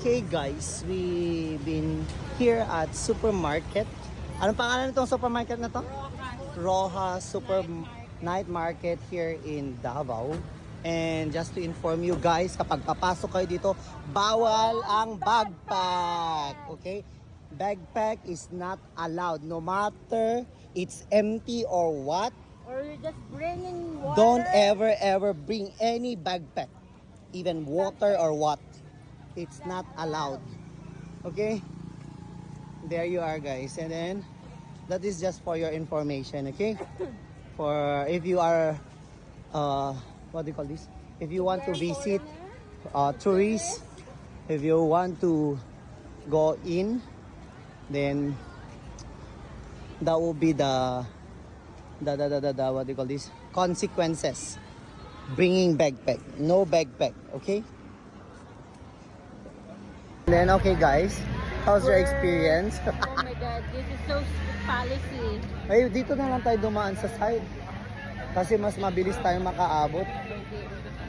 Okay guys, we've been here at supermarket. Anong pangalan nitong supermarket na to? Rojas Super Night Market here in Davao. And just to inform you guys, kapag papasok kayo dito, bawal ang backpack. Okay? Backpack is not allowed no matter it's empty or what. Or you're just bringing water. Don't ever bring any backpack. Even water or what. It's not allowed. Okay? There you are guys. And then that is just for your information, okay? For if you are what do you call this? If you want to visit tourists, if you want to go in, then that will be the what do you call this? Consequences. Bringing backpack. No backpack, okay? And then okay guys, how's your experience? Oh my God, this is so strict policy. Ay, dito na lang tayo dumaan sa side. Kasi mas mabilis tayong makaabot.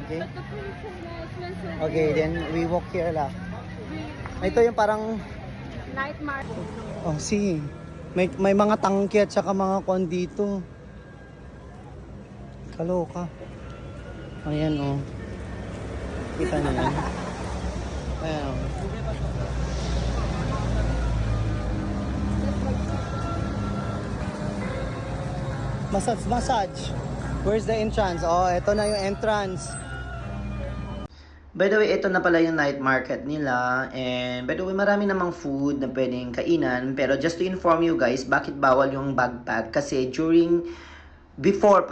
Okay? But the food is so nice. Okay, then we walk here la. Ito yung parang Night market. oh, see. May mga tangke at saka mga kon dito. Kaloka. Ayan oh. Kita niyo yan. Ayan oh. Massage. Where's the entrance? Oh, ito na yung entrance. By the way, ito na pala yung night market nila. And by the way, marami namang food na pwedeng kainan. Pero just to inform you guys, bakit bawal yung backpack? Kasi before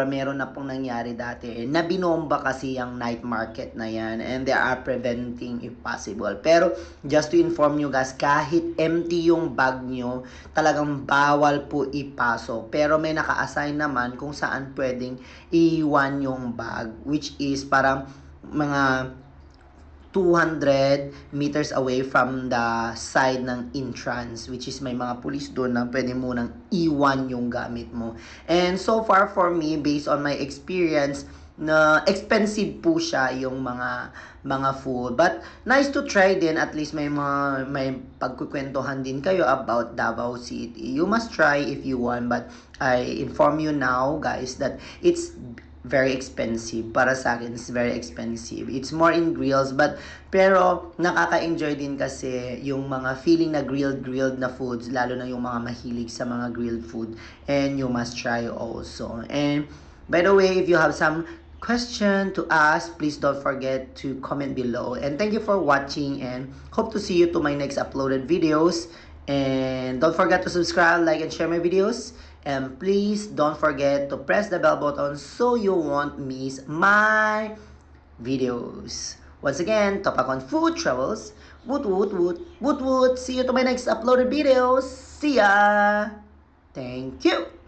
meron na pong nangyari dati na binomba kasi yung night market na yan, and they are preventing if possible. Pero just to inform you guys, kahit empty yung bag nyo, talagang bawal po ipasok. Pero may naka-assign naman kung saan pwedeng iwan yung bag, which is parang mga 200 meters away from the side ng entrance, which is may mga police doon na pwede mo nang iwan yung gamit mo. And so far for me, based on my experience, na expensive po siya yung mga food, but nice to try din. At least may pagkukwentuhan din kayo about Davao City. You must try if you want, but I inform you now guys that it's very expensive. Para sa akin, it's very expensive. It's more in grills, pero nakaka-enjoy din kasi yung mga feeling na grilled na foods, lalo na yung mga mahilig sa mga grilled food, and you must try also. And by the way, if you have some question to ask, please don't forget to comment below. And thank you for watching, and hope to see you to my next uploaded videos. And don't forget to subscribe, like, and share my videos. And please don't forget to press the bell button so you won't miss my videos. Once again, Topak on Food Travels. Woot woot woot. Woot woot. See you to my next uploaded videos. See ya. Thank you.